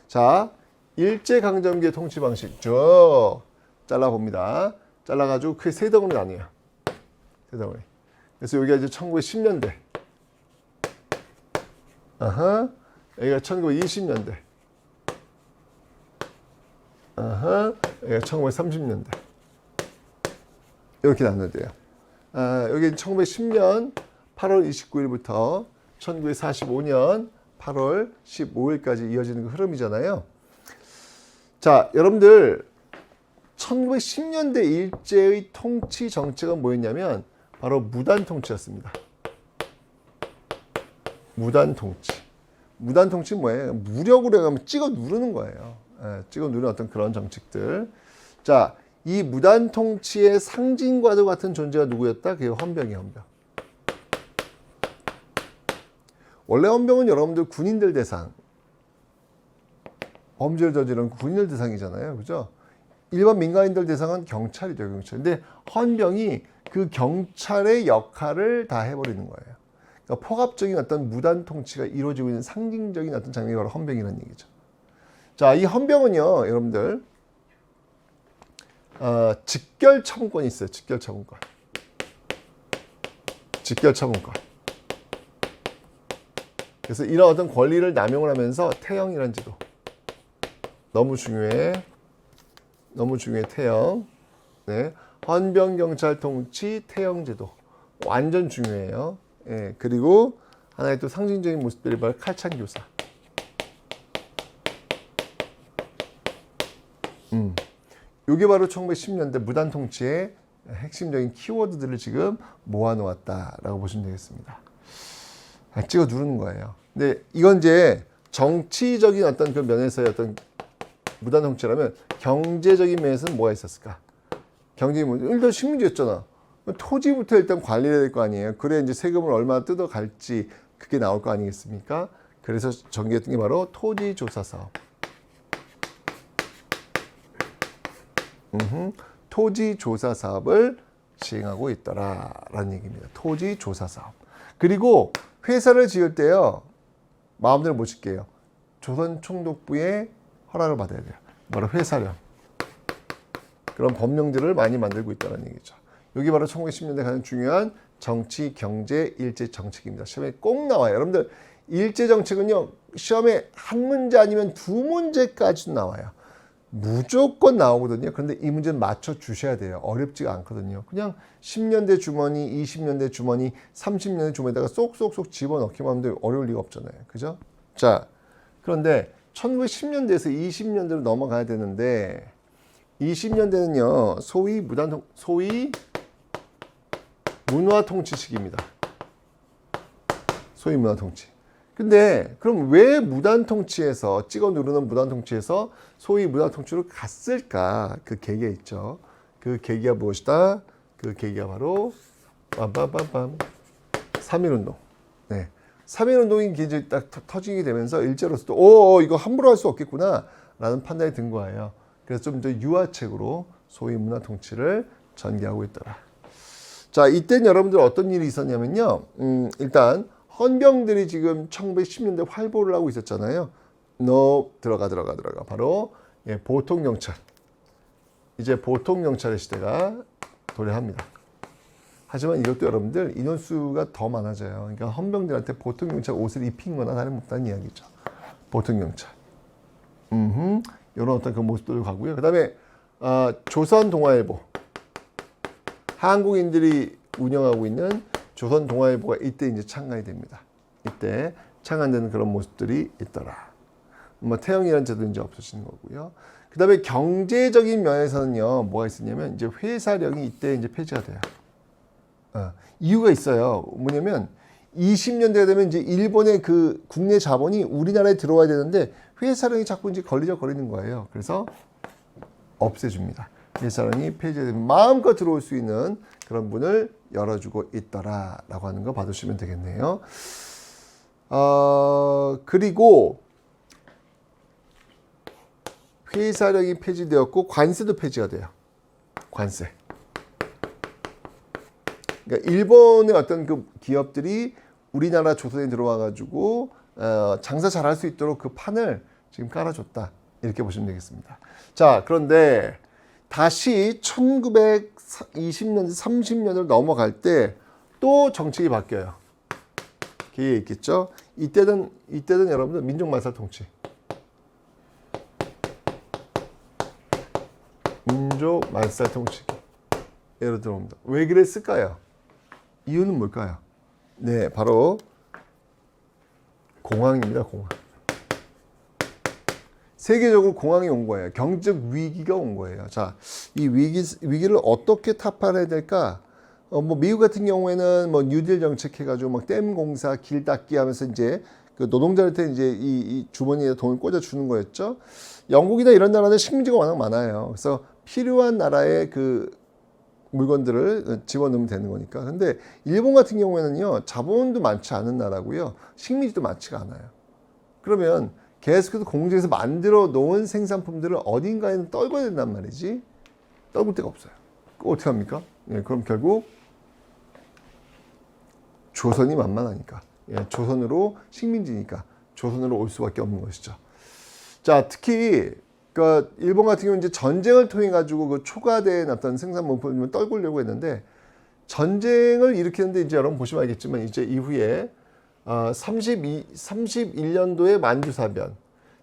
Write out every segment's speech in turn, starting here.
자, 일제강점기의 통치 방식 쭉 잘라봅니다. 잘라가지고 크게 세 덩어리 나뉘어요. 세 덩어리. 그래서 여기가 이제 1910년대. 아하. 여기가 1920년대. 아하. 여기가 1930년대. 이렇게 나눠져요. 여기 1910년 8월 29일부터 1945년 8월 15일까지 이어지는 그 흐름이잖아요. 자, 여러분들 1910년대 일제의 통치 정책은 뭐였냐면 바로 무단 통치였습니다. 무단 통치. 무단 통치는 뭐예요? 무력으로 해가면 찍어 누르는 거예요. 찍어 누르는 어떤 그런 정책들. 자, 이 무단 통치의 상징과도 같은 존재가 누구였다? 그게 헌병이에요, 헌병. 원래 헌병은 여러분들 군인들 대상, 범죄를 저지른 군인들 대상이잖아요. 그죠? 일반 민간인들 대상은 경찰이죠, 경찰. 근데 헌병이 그 경찰의 역할을 다 해버리는 거예요. 그러니까 포갑적인 어떤 무단 통치가 이루어지고 있는 상징적인 어떤 장면이 바로 헌병이라는 얘기죠. 자, 이 헌병은요, 여러분들, 직결 처분권이 있어요. 직결 처분권. 직결 처분권. 그래서 이런 어떤 권리를 남용을 하면서 태형이라는 제도. 너무 중요해. 너무 중요해, 태형. 네. 헌병 경찰 통치 태형 제도. 완전 중요해요. 예. 그리고 하나의 또 상징적인 모습들이 바로 칼찬 교사. 이게 바로 1910년대 무단 통치의 핵심적인 키워드들을 지금 모아놓았다라고 보시면 되겠습니다. 찍어 누르는 거예요. 근데 이건 이제 정치적인 어떤 그 면에서의 어떤 무단 통치라면 경제적인 면에서는 뭐가 있었을까? 경제적인 면, 일단 식민지였잖아. 토지부터 일단 관리해야 될 거 아니에요. 그래 이제 세금을 얼마나 뜯어갈지 그게 나올 거 아니겠습니까? 그래서 전개했던 게 바로 토지조사 사업. 토지조사 사업을 시행하고 있더라라는 얘기입니다. 토지조사 사업. 그리고 회사를 지을 때요, 마음대로 못 짓게요. 조선총독부의 허락을 받아야 돼요. 바로 회사령. 그런 법령들을 많이 만들고 있다는 얘기죠. 여기 바로 1910년대 가장 중요한 정치, 경제, 일제 정책입니다. 시험에 꼭 나와요. 여러분들 일제 정책은요, 시험에 한 문제 아니면 두 문제까지 나와요. 무조건 나오거든요. 그런데 이 문제는 맞춰주셔야 돼요. 어렵지가 않거든요. 그냥 10년대 주머니, 20년대 주머니, 30년대 주머니에다가 쏙쏙쏙 집어넣기만 하면 어려울 리가 없잖아요. 그죠? 자, 그런데 1910년대에서 20년대로 넘어가야 되는데 20년대는요. 소위 문화 통치 시기입니다. 소위 문화 통치. 근데 그럼 왜 무단 통치에서 찍어 누르는 무단 통치에서 소위 무단 통치로 갔을까? 그 계기가 있죠. 그 계기가 무엇이다? 그 계기가 바로 빰빰빰빰 3.1운동. 네. 3.1운동이 이제 딱 터지게 되면서 일제로서도 이거 함부로 할 수 없겠구나 라는 판단이 든 거예요. 그래서 좀 더 유화책으로 소위 문화 통치를 전개하고 있더라. 자, 이때는 여러분들 어떤 일이 있었냐면요. 일단 헌병들이 지금 1910년대 활보를 하고 있었잖아요. 들어가. 바로 보통경찰. 이제 보통경찰의 시대가 도래합니다. 하지만 이것도 여러분들 인원수가 더 많아져요. 그러니까 헌병들한테 보통경찰 옷을 입힌 거나 다름없다는 이야기죠. 보통경찰. 이런 어떤 그 모습들을 가고요. 그 다음에 조선동아일보. 한국인들이 운영하고 있는 조선동아일보가 이때 이제 창간이 됩니다. 이때 창간되는 그런 모습들이 있더라. 뭐 태형이라는 제도 이제 없어지는 거고요. 그 다음에 경제적인 면에서는요, 뭐가 있었냐면 이제 회사령이 이때 이제 폐지가 돼요. 이유가 있어요. 뭐냐면 20년대가 되면 이제 일본의 그 국내 자본이 우리나라에 들어와야 되는데 회사령이 자꾸 이제 걸리적거리는 거예요. 그래서 없애줍니다. 회사령이 폐지되면 마음껏 들어올 수 있는 그런 문을 열어주고 있더라라고 하는 거 봐주시면 되겠네요. 그리고 회사령이 폐지되었고 관세도 폐지가 돼요. 관세. 그러니까 일본의 어떤 그 기업들이 우리나라 조선에 들어와 가지고 장사 잘할 수 있도록 그 판을 지금 깔아줬다. 이렇게 보시면 되겠습니다. 자, 그런데 다시 1920년대, 30년을 넘어갈 때 또 정책이 바뀌어요. 기회에 있겠죠? 이때는 여러분들 민족말살 통치. 민족말살 통치기. 예를 들어봅니다. 왜 그랬을까요? 이유는 뭘까요? 네, 바로 공황입니다. 공황. 세계적으로 공황이 온 거예요. 경제적 위기가 온 거예요. 자, 이 위기를 어떻게 타파해야 될까? 뭐 미국 같은 경우에는 뭐 뉴딜 정책 해가지고 막 댐 공사, 길 닦기 하면서 이제 그 노동자한테 이제 이 주머니에 돈을 꽂아 주는 거였죠. 영국이나 이런 나라는 식민지가 워낙 많아요. 그래서 필요한 나라의 그 물건들을 집어넣으면 되는 거니까. 근데 일본 같은 경우에는요, 자본도 많지 않은 나라고요, 식민지도 많지가 않아요. 그러면 계속해서 공장에서 만들어 놓은 생산품들을 어딘가에는 떨궈야 된단 말이지. 떨굴 데가 없어요. 어떻게 합니까? 예, 그럼 결국 조선이 만만하니까, 예, 조선으로, 식민지니까 조선으로 올 수밖에 없는 것이죠. 자, 특히 그 일본 같은 경우는 이제 전쟁을 통해 가지고 그 초과된 어떤 생산 물품을 떨구려고 했는데, 전쟁을 일으키는데 이제 여러분 보시면 알겠지만 이제 이후에 31년도에 만주사변,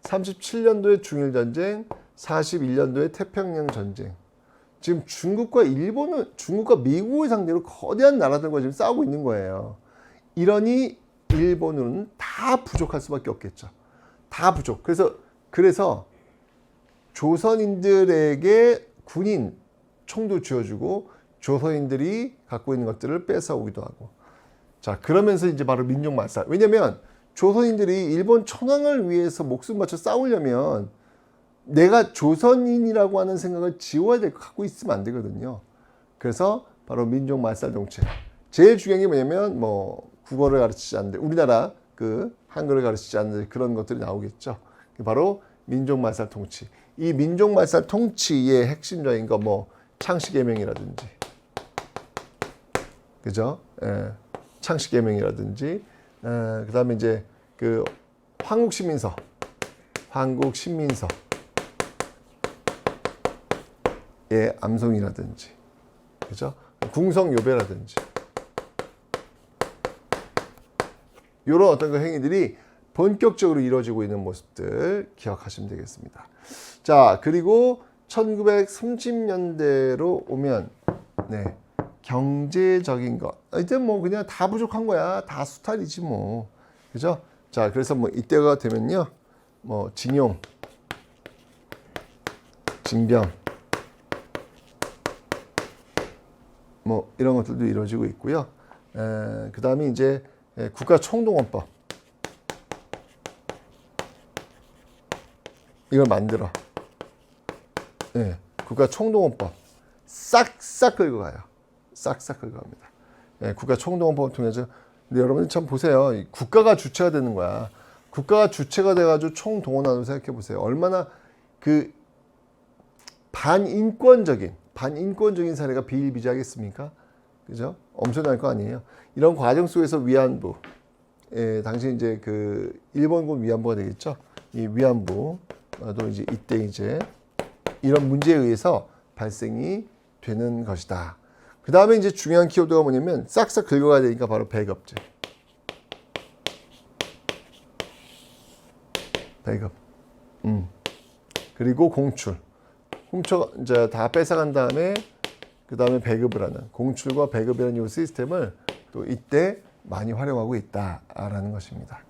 37년도에 중일전쟁, 41년도에 태평양 전쟁. 지금 중국과 미국을 상대로 거대한 나라들과 지금 싸우고 있는 거예요. 이러니 일본은 다 부족할 수밖에 없겠죠. 다 부족. 그래서 조선인들에게 군인 총도 쥐어주고 조선인들이 갖고 있는 것들을 뺏어오기도 하고. 자, 그러면서 이제 바로 민족말살. 왜냐면 조선인들이 일본 천황을 위해서 목숨 바쳐 싸우려면 내가 조선인이라고 하는 생각을 지워야 될 거 갖고 있으면 안 되거든요. 그래서 바로 민족말살 정책. 제일 중요한 게 뭐냐면 뭐 국어를 가르치지 않는데, 우리나라 그 한글을 가르치지 않는 그런 것들이 나오겠죠. 바로 민족말살 통치. 이 민족말살 통치의 핵심적인 거 뭐 창씨개명이라든지, 그죠? 예, 창씨개명이라든지, 그다음에 이제 그 황국신민서, 예, 암송이라든지, 그죠? 궁성요배라든지, 이런 어떤 그 행위들이 본격적으로 이루어지고 있는 모습들 기억하시면 되겠습니다. 자, 그리고 1930년대로 오면, 네, 경제적인 것. 이제 뭐 그냥 다 부족한 거야. 다 수탈이지 뭐. 그죠? 자, 그래서 뭐 이때가 되면요, 뭐 징용, 징병, 뭐 이런 것들도 이루어지고 있고요. 그 다음에 이제 국가총동원법, 이걸 만들어. 예, 국가총동원법 싹싹 긁어 가요. 싹싹 긁어 갑니다. 예, 국가총동원법을 통해서. 근데 여러분들 참 보세요. 국가가 주체가 되는 거야. 국가가 주체가 돼가지고 총동원하는, 생각해 보세요. 얼마나 그 반인권적인 사례가 비일비재하겠습니까? 그죠? 엄청날 거 아니에요. 이런 과정 속에서 위안부, 당시 이제 그 일본군 위안부가 되겠죠. 이 위안부도 이제 이때 이제 이런 문제에 의해서 발생이 되는 것이다. 그 다음에 이제 중요한 키워드가 뭐냐면 싹싹 긁어가야 되니까 바로 배급제. 배급. 그리고 공출. 훔쳐 이제 다 뺏어간 다음에 그 다음에 배급을 하는, 공출과 배급이라는 이 시스템을 또 이때 많이 활용하고 있다라는 것입니다.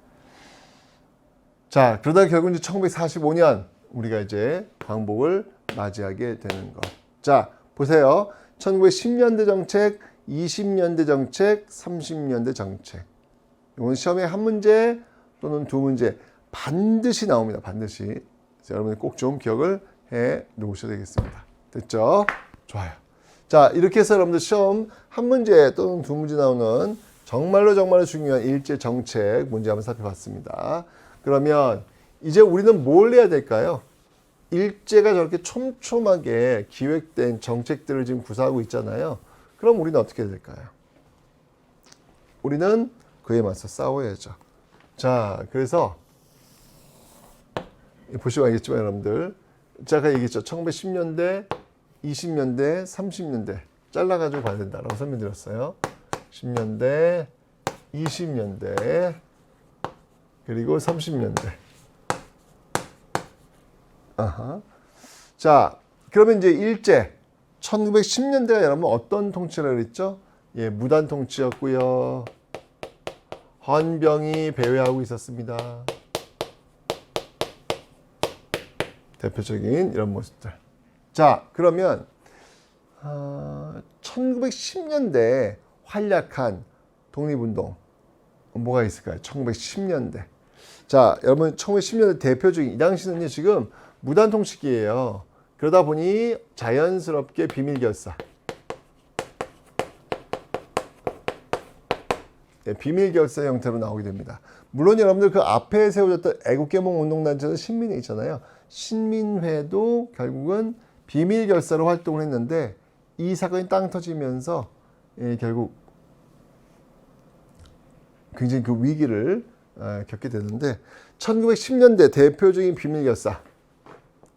자, 그러다 결국 이제 1945년 우리가 이제 광복을 맞이하게 되는 것. 자, 보세요. 1910년대 정책, 20년대 정책, 30년대 정책. 이건 시험에 한 문제 또는 두 문제 반드시 나옵니다. 반드시. 여러분이 꼭 좀 기억을 해 놓으셔야 되겠습니다. 됐죠? 좋아요. 자, 이렇게 해서 여러분들 시험 한 문제 또는 두 문제 나오는 정말로 중요한 일제 정책 문제 한번 살펴봤습니다. 그러면 이제 우리는 뭘 해야 될까요? 일제가 저렇게 촘촘하게 기획된 정책들을 지금 구사하고 있잖아요. 그럼 우리는 어떻게 해야 될까요? 우리는 그에 맞서 싸워야죠. 자, 그래서 보시면 알겠지만 여러분들 제가 얘기했죠. 1910년대, 20년대, 30년대 잘라가지고 봐야 된다라고 설명드렸어요. 10년대, 20년대, 그리고 30년대. 아하. 자, 그러면 이제 일제 1910년대가 여러분 어떤 통치를 했죠? 예, 무단 통치였고요. 헌병이 배회하고 있었습니다. 대표적인 이런 모습들. 자, 그러면 1910년대 활약한 독립운동 뭐가 있을까요? 1910년대. 자, 여러분 1910년대 대표적인 이 당시는요 지금 무단 통치기예요. 그러다 보니 자연스럽게 비밀결사. 네, 비밀결사 형태로 나오게 됩니다. 물론 여러분들 그 앞에 세워졌던 애국개몽 운동단체는 신민회 있잖아요. 신민회도 결국은 비밀결사로 활동을 했는데 이 사건이 땅 터지면서 결국 굉장히 그 위기를 겪게 되는데 1910년대 대표적인 비밀결사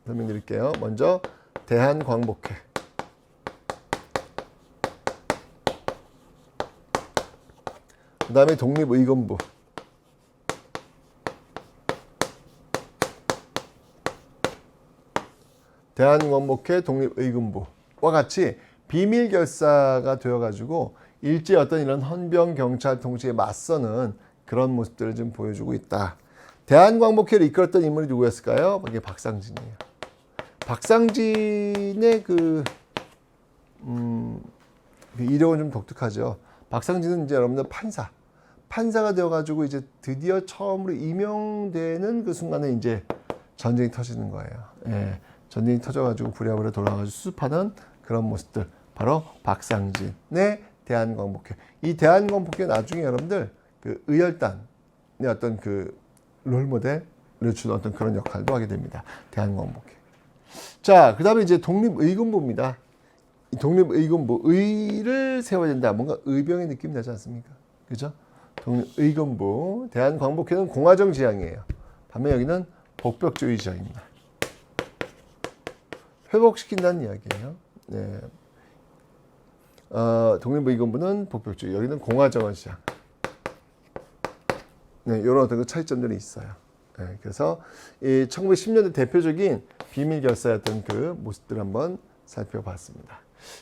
설명드릴게요. 먼저 대한광복회, 그 다음에 독립의건부, 대한광복회, 독립의건부와 같이 비밀결사가 되어가지고 일제 어떤 이런 헌병 경찰 통치에 맞서는 그런 모습들을 좀 보여주고 있다. 대한광복회를 이끌었던 인물이 누구였을까요? 이게 박상진이에요. 박상진의 그 이력은 좀 독특하죠. 박상진은 이제 여러분들 판사가 되어가지고 이제 드디어 처음으로 임용되는 그 순간에 이제 전쟁이 터지는 거예요. 예, 전쟁이 터져가지고 부랴부랴 돌아가지고 수습하는 그런 모습들, 바로 박상진의 대한광복회. 이 대한광복회 나중에 여러분들 그 의열단의 어떤 그 롤모델을 주는 어떤 그런 역할도 하게 됩니다. 대한광복회. 자, 그 다음에 이제 독립의건부입니다. 이 독립의건부, 의를 세워야 된다. 뭔가 의병의 느낌이 나지 않습니까? 그죠? 독립의건부, 대한광복회는 공화정 지향이에요. 반면 여기는 복벽주의 지향입니다. 회복시킨다는 이야기예요. 네. 독립의건부는 복벽주의, 여기는 공화정을 지향. 네, 이런 어떤 그 차이점들이 있어요. 네, 그래서 이 1910년대 대표적인 비밀결사였던 그 모습들을 한번 살펴봤습니다.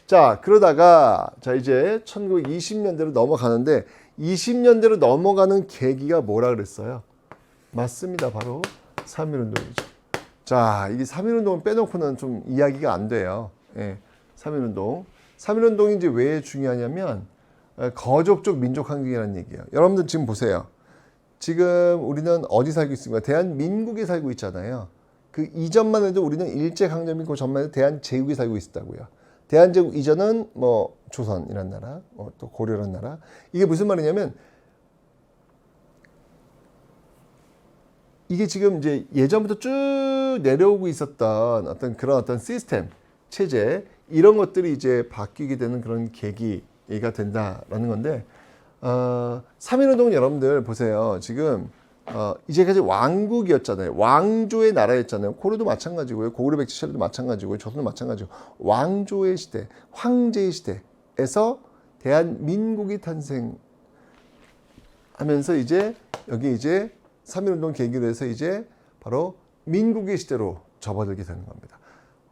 자, 그러다가 자 이제 1920년대로 넘어가는데 20년대로 넘어가는 계기가 뭐라 그랬어요? 맞습니다. 바로 3.1운동이죠. 자, 이 3.1운동을 빼놓고는 좀 이야기가 안 돼요. 예, 3.1운동. 3.1운동이 이제 왜 중요하냐면 거족적 민족 항쟁이라는 얘기예요. 여러분들 지금 보세요. 지금 우리는 어디 살고 있습니까? 대한민국에 살고 있잖아요. 그 이전만 해도 우리는 일제강점기 그 전만 해도 대한제국에 살고 있었다고요. 대한제국 이전은 뭐 조선이란 나라, 또 고려란 나라. 이게 무슨 말이냐면 이게 지금 이제 예전부터 쭉 내려오고 있었던 어떤 그런 어떤 시스템, 체제 이런 것들이 이제 바뀌게 되는 그런 계기가 된다라는 건데 3.1운동 여러분들 보세요. 지금 이제까지 왕국이었잖아요. 왕조의 나라였잖아요. 코르도 마찬가지고요. 고구려 백제시대도 마찬가지고요. 조선도 마찬가지고 왕조의 시대, 황제의 시대에서 대한민국이 탄생하면서 이제 여기 이제 3.1운동 계기로 해서 이제 바로 민국의 시대로 접어들게 되는 겁니다.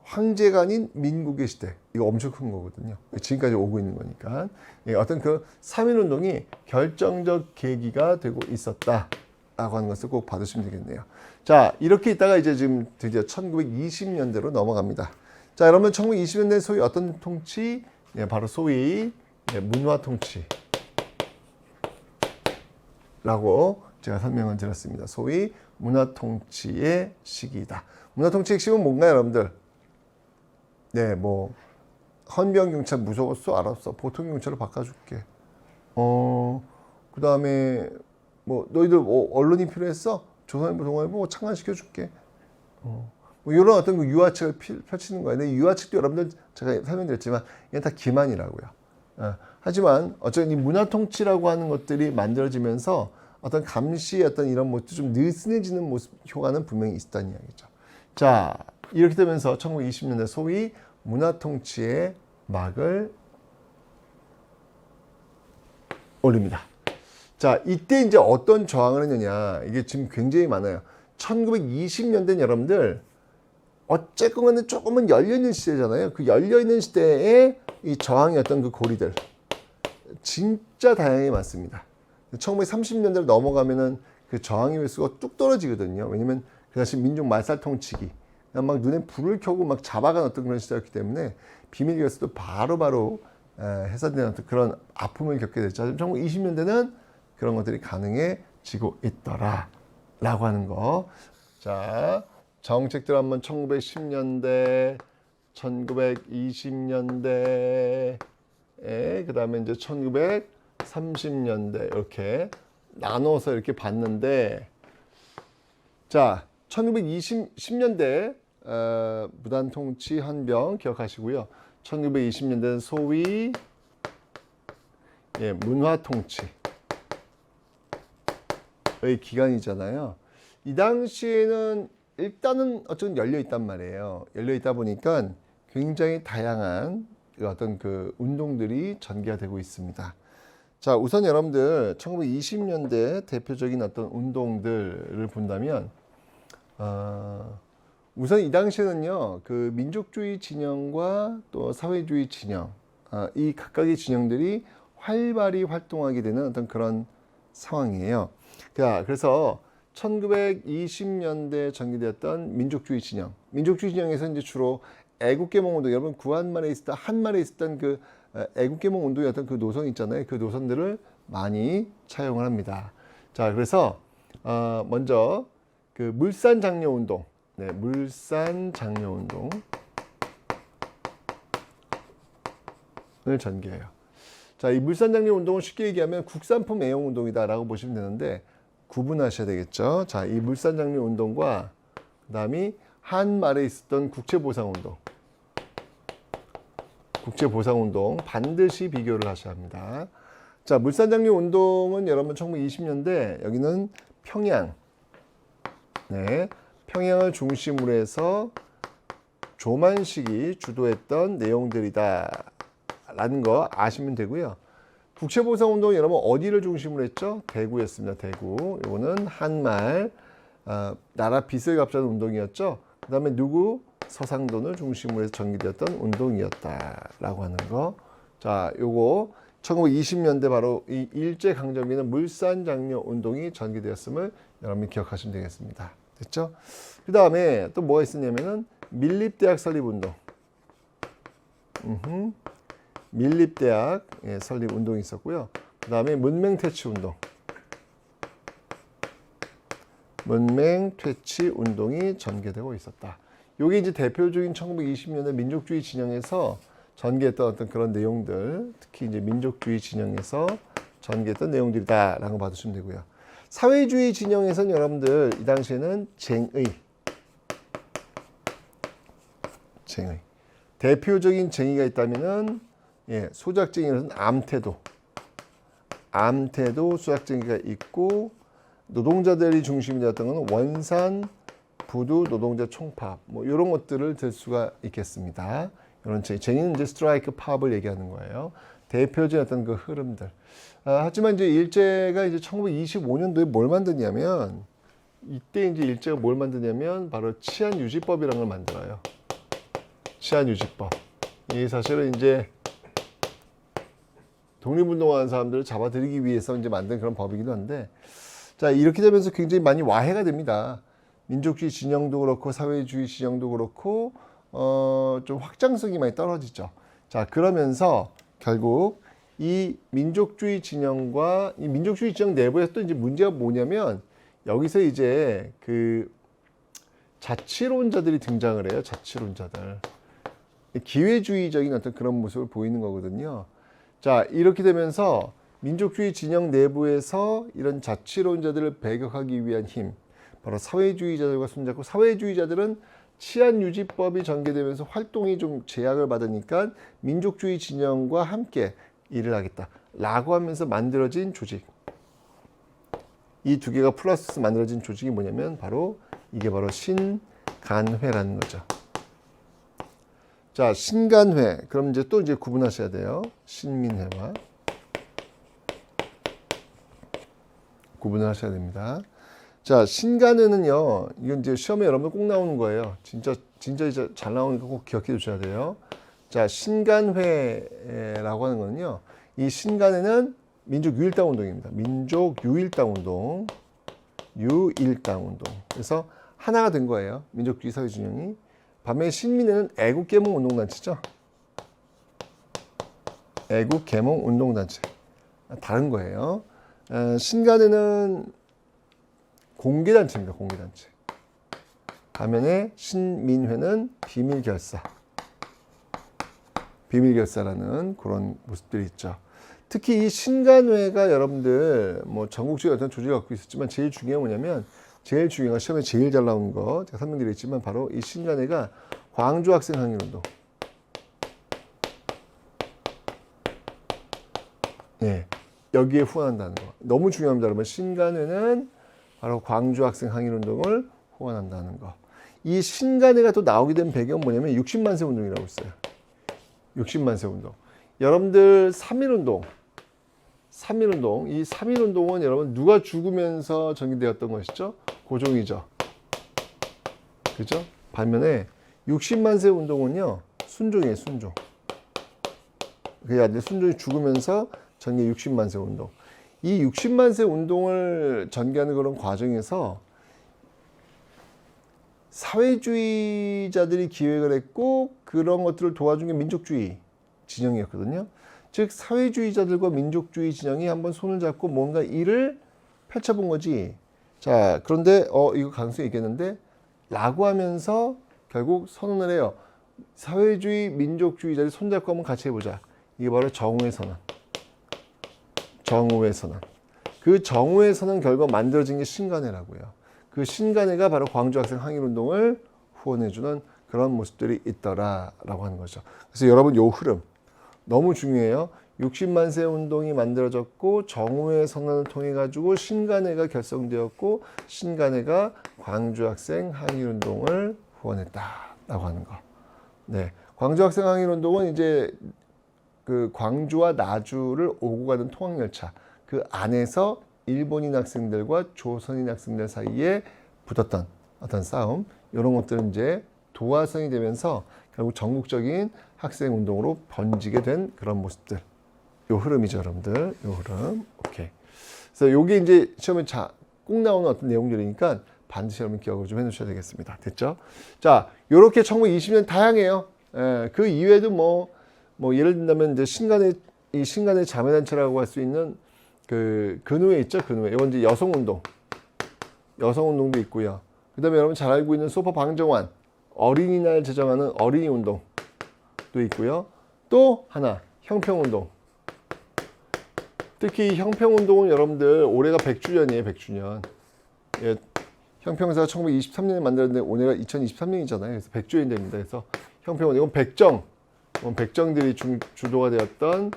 황제가 아닌 민국의 시대. 이거 엄청 큰 거거든요. 지금까지 오고 있는 거니까. 어떤 그 3.1운동이 결정적 계기가 되고 있었다라고 하는 것을 꼭 받으시면 되겠네요. 자, 이렇게 있다가 이제 지금 드디어 1920년대로 넘어갑니다. 자, 여러분 1920년대 소위 어떤 통치? 바로 소위 문화 통치라고 제가 설명을 드렸습니다. 소위 문화 통치의 시기이다. 문화 통치의 핵심은 뭔가요, 여러분들? 네, 뭐 헌병 경찰 무서웠어? 알았어. 보통 경찰로 바꿔줄게. 그 다음에 뭐 너희들 뭐 언론이 필요했어? 조선일보, 동아일보 창간시켜줄게. 뭐 이런 어떤 그 유화책을 펼치는 거예요. 근데 유화책도 여러분들 제가 설명드렸지만 이게 다 기만이라고요. 하지만 어쨌든 이 문화 통치라고 하는 것들이 만들어지면서 어떤 감시의 어떤 이런 모습 좀 느슨해지는 모습 효과는 분명히 있다는 이야기죠. 자, 이렇게 되면서 1920년대 소위 문화통치의 막을 올립니다. 자, 이때 이제 어떤 저항을 했느냐. 이게 지금 굉장히 많아요. 1920년대는 여러분들 어쨌건 조금은 열려있는 시대잖아요. 그 열려있는 시대에 이 저항이었던 그 고리들 진짜 다양하게 많습니다. 1930년대로 넘어가면은 그 저항의 횟수가 뚝 떨어지거든요. 왜냐면 그 당시 민족 말살 통치기, 막 눈에 불을 켜고 막 잡아간 어떤 그런 시대였기 때문에 비밀 결사도 바로바로 해산되는 어떤 그런 아픔을 겪게 됐죠. 1920년대는 그런 것들이 가능해지고 있더라 라고 하는 거. 자, 정책들 한번 1910년대, 1920년대, 그 다음에 이제 1930년대 이렇게 나눠서 이렇게 봤는데, 자, 1910년대 무단통치 헌병 기억하시고요. 1920년대는 소위 문화통치의 기간이잖아요. 이 당시에는 일단은 어쨌든 열려 있단 말이에요. 열려 있다 보니까 굉장히 다양한 어떤 그 운동들이 전개가 되고 있습니다. 자, 우선 여러분들 1920년대 대표적인 어떤 운동들을 본다면, 우선 이 당시에는요, 그 민족주의 진영과 또 사회주의 진영, 이 각각의 진영들이 활발히 활동하게 되는 어떤 그런 상황이에요. 자, 그래서 1920년대 전개되었던 민족주의 진영, 민족주의 진영에서 이제 주로 애국개몽 운동, 여러분 구한말에 있었던 한말에 있었던 그 애국개몽 운동의 어떤 그 노선 있잖아요. 그 노선들을 많이 차용을 합니다. 자, 그래서 먼저 그 물산장려 운동, 물산장려 운동을 전개해요. 자, 이 물산장려 운동은 쉽게 얘기하면 국산품 애용 운동이다라고 보시면 되는데 구분하셔야 되겠죠. 자, 이 물산장려 운동과 그다음이 한말에 있었던 국채보상운동, 국채보상운동 반드시 비교를 하셔야 합니다. 자, 물산장려 운동은 여러분 1920년대 여기는 평양, 평양을 중심으로 해서 조만식이 주도했던 내용들이다 라는 거 아시면 되고요. 국채보상운동은 여러분 어디를 중심으로 했죠? 대구였습니다. 대구. 이거는 한말 나라 빚을 갚자는 운동이었죠. 그 다음에 누구? 서상돈을 중심으로 해서 전개되었던 운동이었다라고 하는 거. 자, 요거 1920년대 바로 이 일제강점기는 물산장려 운동이 전개되었음을 여러분이 기억하시면 되겠습니다. 됐죠? 그 다음에 또 뭐가 있었냐면은 밀립대학 설립운동. 밀립대학 설립 운동이 있었고요. 그 다음에 문맹퇴치 운동. 문맹퇴치 운동이 전개되고 있었다. 요게 이제 대표적인 1920년대 민족주의 진영에서 전개했던 어떤 그런 내용들, 특히 이제 민족주의 진영에서 전개했던 내용들이다라고 봐주시면 되고요. 사회주의 진영에서는 여러분들 이 당시에는 쟁의. 대표적인 쟁의가 있다면은 소작쟁이로서는 암태도 소작쟁이가 있고, 노동자들이 중심이 되었던 것은 원산 부두 노동자 총파업, 뭐 이런 것들을 들 수가 있겠습니다. 이런 쟁의는 이제 스트라이크 파업을 얘기하는 거예요. 대표적인 어떤 그 흐름들. 하지만 이제 일제가 이제 1925년도에 뭘 만드냐면, 이때 이제 일제가 뭘 만드냐면 바로 치안유지법이라는 걸 만들어요. 치안유지법. 이 사실은 이제 독립운동하는 사람들을 잡아들이기 위해서 이제 만든 그런 법이기도 한데, 자, 이렇게 되면서 굉장히 많이 와해가 됩니다. 민족주의 진영도 그렇고 사회주의 진영도 그렇고 좀 확장성이 많이 떨어지죠. 자, 그러면서 결국 이 민족주의 진영과 이 민족주의 진영 내부에서 또 이제 문제가 뭐냐면, 여기서 이제 그 자치론자들이 등장을 해요. 자치론자들. 기회주의적인 어떤 그런 모습을 보이는 거거든요. 자, 이렇게 되면서 민족주의 진영 내부에서 이런 자치론자들을 배격하기 위한 힘, 바로 사회주의자들과 손잡고, 사회주의자들은 치안유지법이 전개되면서 활동이 좀 제약을 받으니까 민족주의 진영과 함께 일을 하겠다라고 하면서 만들어진 조직, 이 두 개가 플러스 만들어진 조직이 뭐냐면 바로 이게 바로 간회라는 거죠. 자, 신간회. 그럼 이제 또 이제 구분하셔야 돼요. 신민회와 구분을 하셔야 됩니다. 자, 신간회는요. 이건 이제 시험에 여러분 꼭 나오는 거예요. 진짜 이제 잘 나오니까 꼭 기억해 두셔야 돼요. 자, 신간회라고 하는 거는요. 이 신간회는 민족 유일당 운동입니다. 민족 유일당 운동. 유일당 운동. 그래서 하나가 된 거예요. 민족주의 사회 진영이. 반면에 신민회는 애국개몽 운동단체죠. 애국개몽 운동단체. 다른 거예요. 신간회는 공개단체입니다. 공개단체. 반면에 신민회는 비밀결사라는 그런 모습들이 있죠. 특히 이 신간회가 여러분들 뭐 전국적인 어떤 조직을 갖고 있었지만 제일 중요한 게 뭐냐면 제일 중요한 거 시험에 제일 잘 나온 거 제가 설명드렸지만 바로 이 신간회가 광주 학생 항일운동. 네, 여기에 후원한다는 거 너무 중요합니다. 여러분 신간회는 바로 광주 학생 항일운동을 후원한다는 거. 이 신간회가 또 나오게 된 배경은 뭐냐면 60만세 운동이라고 있어요. 60만세 운동. 여러분들 3.1운동. 이 3.1운동은 여러분 누가 죽으면서 전개되었던 것이죠? 고종이죠. 그죠? 반면에 60만세 운동은요. 순종이에요. 순종. 그게 순종이 죽으면서 전개 60만세 운동. 이 60만세 운동을 전개하는 그런 과정에서 사회주의자들이 기획을 했고 그런 것들을 도와준 게 민족주의 진영이었거든요. 즉 사회주의자들과 민족주의 진영이 한번 손을 잡고 뭔가 일을 펼쳐본 거지. 자, 그런데 이거 가능성이 있겠는데 라고 하면서 결국 선언을 해요. 사회주의 민족주의자들이 손잡고 한번 같이 해보자. 이게 바로 정우회 선언. 정우회 선언. 그 정우회 선언 결과 만들어진 게 신간회라고요. 그 신간회가 바로 광주 학생 항일운동을 후원해주는 그런 모습들이 있더라라고 하는 거죠. 그래서 여러분 요 흐름 너무 중요해요. 60만세 운동이 만들어졌고 정우회 선언을 통해 가지고 신간회가 결성되었고 신간회가 광주 학생 항일운동을 후원했다라고 하는 거. 네, 광주 학생 항일운동은 이제 그 광주와 나주를 오고 가는 통학열차 그 안에서 일본인 학생들과 조선인 학생들 사이에 붙었던 어떤 싸움 이런 것들은 이제 도화선이 되면서 결국 전국적인 학생 운동으로 번지게 된 그런 모습들. 요 흐름이죠, 여러분들. 요 흐름. 오케이. 그래서 요게 이제 시험에 꼭 나오는 어떤 내용들이니까 반드시 여러분 기억을 좀 해놓으셔야 되겠습니다. 됐죠? 자, 요렇게 1920년 다양해요. 그 이외에도 뭐 예를 든다면 이제 신간의 자매단체라고 할 수 있는 근우회 있죠, 근우회. 이건 이제 여성운동도 있고요. 그 다음에 여러분 잘 알고 있는 소파 방정환, 어린이날 제정하는 어린이 운동도 있고요. 또 하나, 형평운동. 특히 형평운동은 여러분들 올해가 100주년이에요, 100주년. 예, 형평사가 1923년에 만들었는데 올해가 2023년이잖아요. 그래서 100주년이 됩니다. 그래서 형평운동, 이건 백정들이 주도가 되었던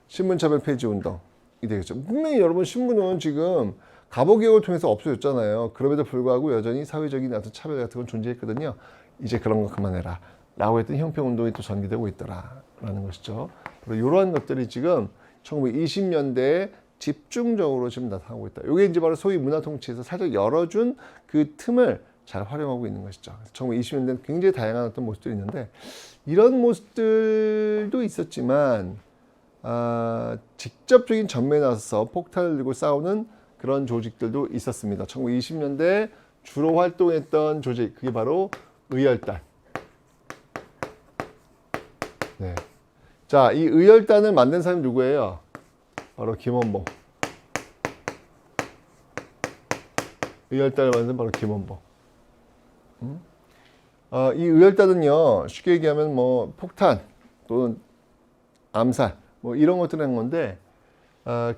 신분차별 폐지 운동이 되겠죠. 분명히 여러분 신분은 지금 갑오개혁을 통해서 없어졌잖아요. 그럼에도 불구하고 여전히 사회적인 어떤 차별 같은 건 존재했거든요. 이제 그런 거 그만해라 라고 했던 형평운동이 또 전개되고 있더라라는 것이죠. 이러한 것들이 지금 1920년대에 집중적으로 지금 나타나고 있다. 이게 이제 바로 소위 문화통치에서 살짝 열어준 그 틈을 잘 활용하고 있는 것이죠. 1920년대는 굉장히 다양한 어떤 모습들이 있는데 이런 모습들도 있었지만 직접적인 전면에 나서서 폭탄을 들고 싸우는 그런 조직들도 있었습니다. 1920년대에 주로 활동했던 조직, 그게 바로 의열단. 네. 자, 이 의열단을 만든 사람이 누구예요? 바로 김원봉. 의열단을 만든 바로 김원봉. 이 의열단은요, 쉽게 얘기하면 뭐 폭탄 또는 암살 뭐 이런 것들을 한 건데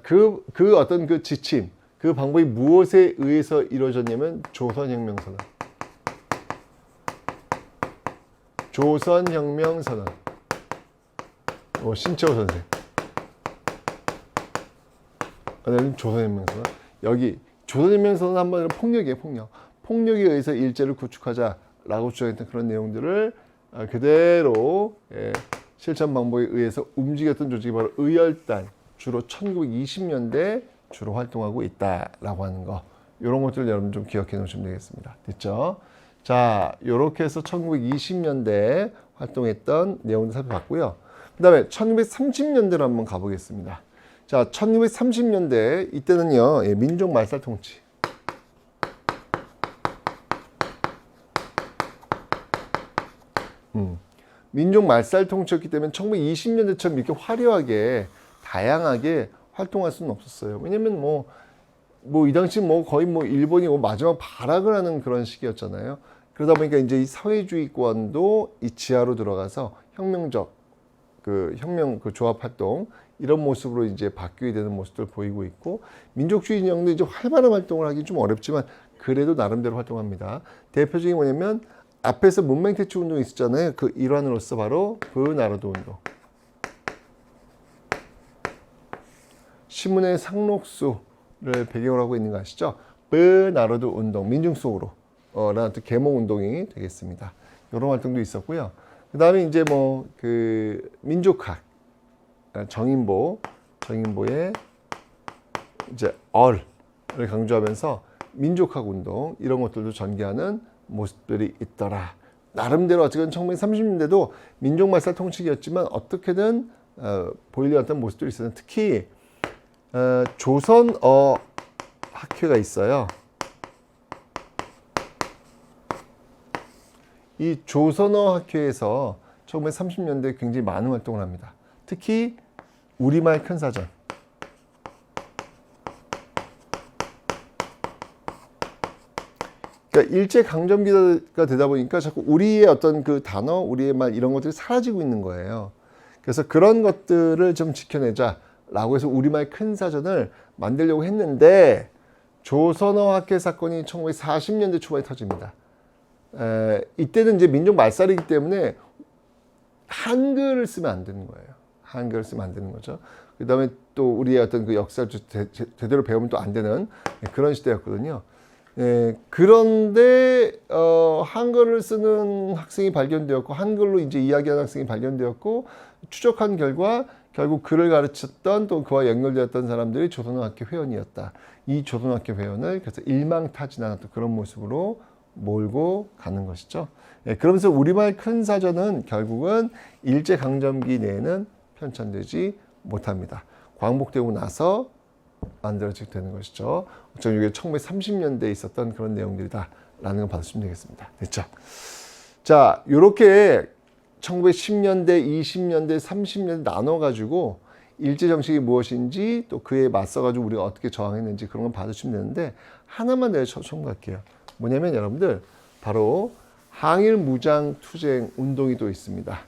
그 어떤 그 지침, 그 방법이 무엇에 의해서 이루어졌냐면 조선혁명선언. 조선혁명선언. 신채호 선생. 조선혁명선언. 여기 조선혁명선언 한번 폭력이에요, 폭력. 폭력에 의해서 일제를 구축하자라고 주장했던 그런 내용들을 그대로 실천 방법에 의해서 움직였던 조직이 바로 의열단, 주로 1920년대 주로 활동하고 있다라고 하는 거, 이런 것들을 여러분 좀 기억해 놓으시면 되겠습니다. 됐죠? 자, 이렇게 해서 1920년대 활동했던 내용을 살펴봤고요. 그 다음에 1930년대로 한번 가보겠습니다. 자, 1930년대 이때는요, 민족 말살 통치. 민족 말살 통치였기 때문에 1920년대처럼 이렇게 화려하게 다양하게 활동할 수는 없었어요. 왜냐면 이 당시 거의 일본이 마지막 발악을 하는 그런 시기였잖아요. 그러다 보니까 이제 이 사회주의권도 이 지하로 들어가서 혁명적 혁명 조합 활동 이런 모습으로 이제 바뀌게 되는 모습들 보이고 있고, 민족주의 진영도 이제 활발한 활동을 하기 좀 어렵지만 그래도 나름대로 활동합니다. 대표적인 뭐냐면 앞에서 문맹퇴치 운동이 있었잖아요. 그 일환으로서 바로 부나로도 운동. 신문의 상록수를 배경으로 하고 있는 거 아시죠? 부나로도 운동, 민중 속으로 라는 또 계몽 운동이 되겠습니다. 이런 활동도 있었고요. 그 다음에 이제 민족학, 정인보의 이제 얼을 강조하면서 민족학 운동 이런 것들도 전개하는 모습들이 있더라. 나름대로 어쨌든 1930년대도 민족말살 통치기였지만 어떻게든 보이려 했던 모습들이 있었는데, 특히 조선어 학회가 있어요. 이 조선어 학회에서 1930년대에 굉장히 많은 활동을 합니다. 특히 우리말 큰사전. 그러니까 일제 강점기가 되다 보니까 자꾸 우리의 어떤 그 단어, 우리의 말 이런 것들이 사라지고 있는 거예요. 그래서 그런 것들을 좀 지켜내자라고 해서 우리말 큰사전을 만들려고 했는데, 조선어 학회 사건이 1940년대 초반에 터집니다. 이때는 이제 민족 말살이기 때문에 한글을 쓰면 안 되는 거예요. 한글을 쓰면 안 되는 거죠. 그 다음에 또 우리의 어떤 그 역사를 제대로 배우면 또 안 되는 그런 시대였거든요. 그런데 한글을 쓰는 학생이 발견되었고, 한글로 이제 이야기하는 학생이 발견되었고, 추적한 결과 결국 글을 가르쳤던 또 그와 연결되었던 사람들이 조선어학회 회원이었다. 이 조선어학회 회원을 그래서 일망타진하는 또 그런 모습으로 몰고 가는 것이죠. 그러면서 우리말 큰사전은 결국은 일제강점기 내에는 편찬되지 못합니다. 광복되고 나서 만들어지게 되는 것이죠. 어쩌면 이게 1930년대에 있었던 그런 내용들이다라는 걸 받으시면 되겠습니다. 됐죠? 자, 이렇게 1910년대, 20년대, 30년대 나눠가지고 일제 정책이 무엇인지 또 그에 맞서가지고 우리가 어떻게 저항했는지 그런 걸 받으시면 되는데, 하나만 내가 첨부할게요. 뭐냐면 여러분들 바로 항일 무장투쟁 운동이 또 있습니다.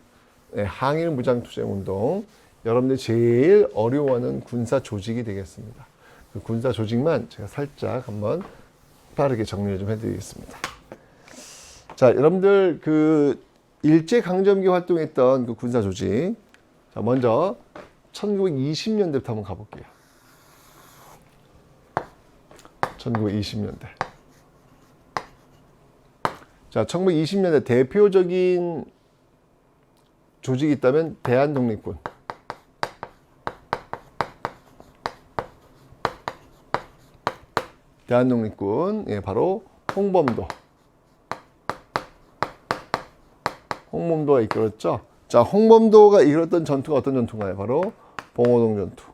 항일 무장투쟁 운동. 여러분들 제일 어려워하는 군사 조직이 되겠습니다. 그 군사 조직만 제가 살짝 한번 빠르게 정리를 좀 해드리겠습니다. 자, 여러분들 그 일제강점기 활동했던 그 군사 조직. 자, 먼저 1920년대부터 한번 가볼게요. 1920년대. 자, 1920년대 대표적인 조직이 있다면 대한독립군. 대한독립군, 바로 홍범도가 이끌었죠. 자, 홍범도가 이끌었던 전투가 어떤 전투인가요? 바로 봉오동 전투.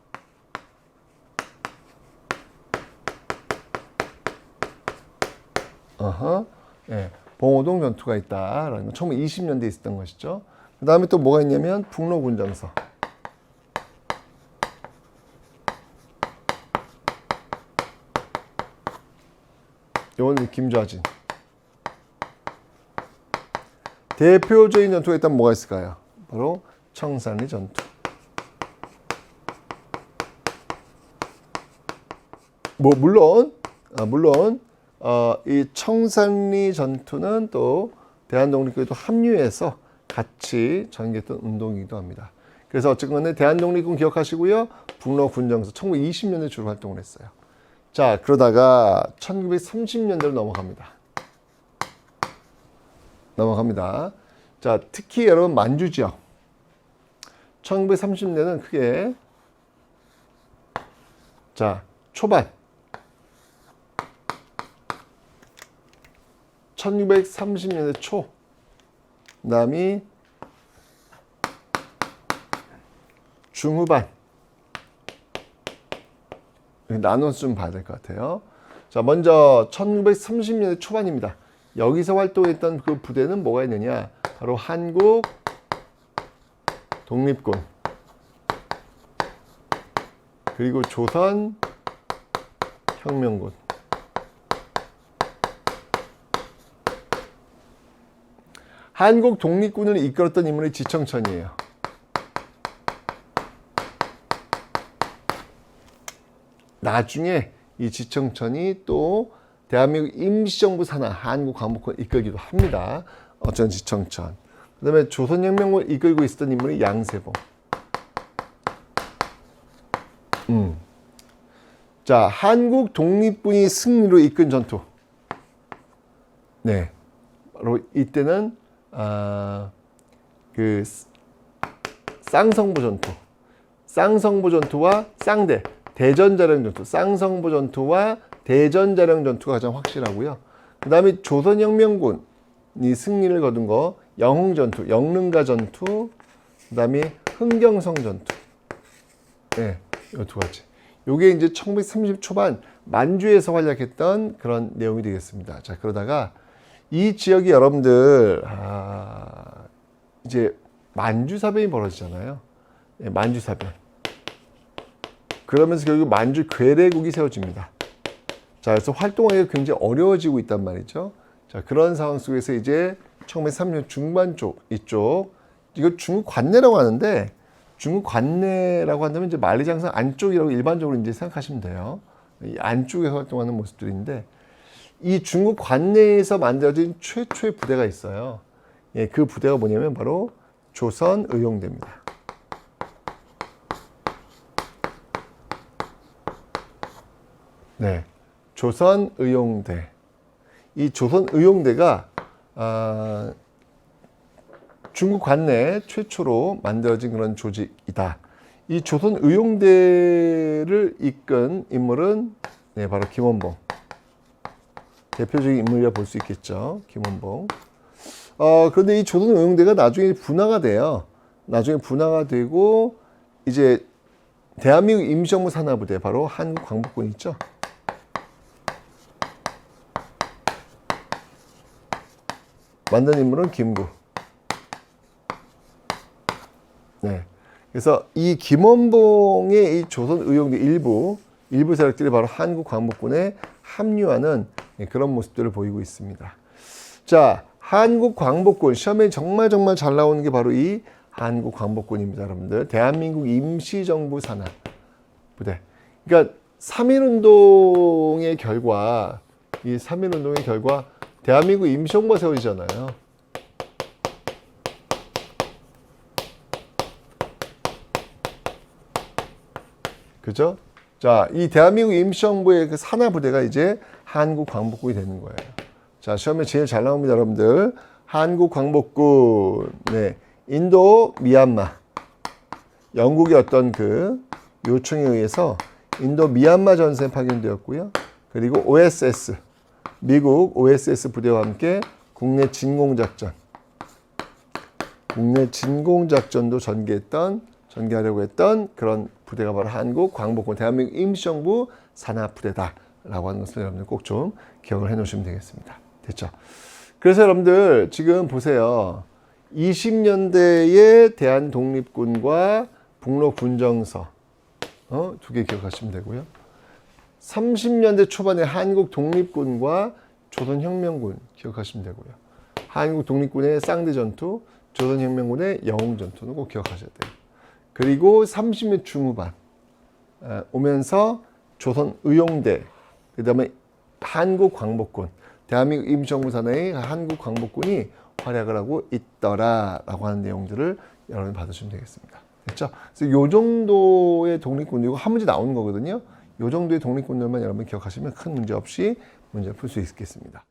봉오동 전투가 있다라는 건 1920년대에 있었던 것이죠. 그 다음에 또 뭐가 있냐면 북로군정서. 이건 김좌진. 대표적인 전투가 있다면 뭐가 있을까요? 바로 청산리 전투. 물론 이 청산리 전투는 또 대한독립군에도 합류해서 같이 전개했던 운동이기도 합니다. 그래서 어쨌든 대한독립군 기억하시고요. 북로군정서 1920년대 주로 활동을 했어요. 자, 그러다가 1930년대로 넘어갑니다. 넘어갑니다. 자, 특히 여러분 만주 지역 1930년대는 크게 자, 초반 1930년대 초 그다음이 중후반 나눠서 좀 봐야 될 것 같아요. 자, 먼저 1930년대 초반입니다. 여기서 활동했던 그 부대는 뭐가 있느냐? 바로 한국 독립군 그리고 조선 혁명군. 한국 독립군을 이끌었던 인물이 지청천이에요. 나중에 이 지청천이 또 대한민국 임시정부 산하 한국광복군을 이끌기도 합니다. 어쩐 지청천. 그 다음에 조선혁명을 이끌고 있었던 인물이 양세봉. 자, 한국 독립군이 승리로 이끈 전투. 네, 바로 이때는 그 쌍성보 전투, 쌍성보 전투와 쌍대, 대전자령 전투, 쌍성보 전투와 대전자령 전투가 가장 확실하고요. 그 다음에 조선혁명군이 승리를 거둔 거 영흥전투, 영릉가 전투, 그 다음에 흥경성 전투. 네, 이 두 가지. 요게 이제 1930 초반 만주에서 활약했던 그런 내용이 되겠습니다. 자, 그러다가 이 지역이 여러분들 이제 만주사변이 벌어지잖아요. 네, 만주사변. 그러면서 결국 만주 괴뢰국이 세워집니다. 자, 그래서 활동하기가 굉장히 어려워지고 있단 말이죠. 자, 그런 상황 속에서 이제 1930년 중반 쪽, 이쪽, 이거 중국 관내라고 하는데, 중국 관내라고 한다면 이제 만리장성 안쪽이라고 일반적으로 이제 생각하시면 돼요. 이 안쪽에서 활동하는 모습들인데, 이 중국 관내에서 만들어진 최초의 부대가 있어요. 예, 그 부대가 뭐냐면 바로 조선의용대입니다. 네, 조선의용대. 이 조선의용대가 중국 관내 최초로 만들어진 그런 조직이다. 이 조선의용대를 이끈 인물은 네, 바로 김원봉. 대표적인 인물이라 볼 수 있겠죠. 김원봉. 그런데 이 조선의용대가 나중에 분화가 돼요. 나중에 분화가 되고 이제 대한민국 임시정부 산하부대, 바로 한국광복군 있죠. 만든 인물은 김구. 네. 그래서 이 김원봉의 이 조선의용대 일부 세력들이 바로 한국광복군에 합류하는 그런 모습들을 보이고 있습니다. 자, 한국광복군 시험에 정말 잘 나오는 게 바로 이 한국광복군입니다, 여러분들. 대한민국 임시정부 산하 부대. 그러니까 3.1운동의 결과, 이 3.1운동의 결과 대한민국 임시정부가 세워지잖아요. 그죠? 자, 이 대한민국 임시정부의 그 산하부대가 이제 한국광복군이 되는 거예요. 자, 시험에 제일 잘 나옵니다, 여러분들. 한국광복군. 네. 인도, 미얀마. 영국의 어떤 그 요청에 의해서 인도, 미얀마 전선에 파견되었고요. 그리고 OSS. 미국 OSS 부대와 함께 국내 진공작전도 전개하려고 했던 그런 부대가 바로 한국광복군, 대한민국 임시정부 산하부대다라고 하는 것을 여러분들 꼭 좀 기억을 해 놓으시면 되겠습니다. 됐죠? 그래서 여러분들 지금 보세요. 20년대의 대한독립군과 북로군정서 두 개 기억하시면 되고요. 30년대 초반에 한국독립군과 조선혁명군 기억하시면 되고요. 한국독립군의 쌍대전투, 조선혁명군의 영웅전투는 꼭 기억하셔야 돼요. 그리고 30년 중후반 오면서 조선의용대, 그 다음에 한국광복군, 대한민국 임시정부 산하의 한국광복군이 활약을 하고 있더라라고 하는 내용들을 여러분 받으시면 되겠습니다. 됐죠? 그래서 요 정도의 독립군, 이거 한 문제 나오는 거거든요. 요 정도의 독립군들만 여러분 기억하시면 큰 문제 없이 문제를 풀 수 있겠습니다.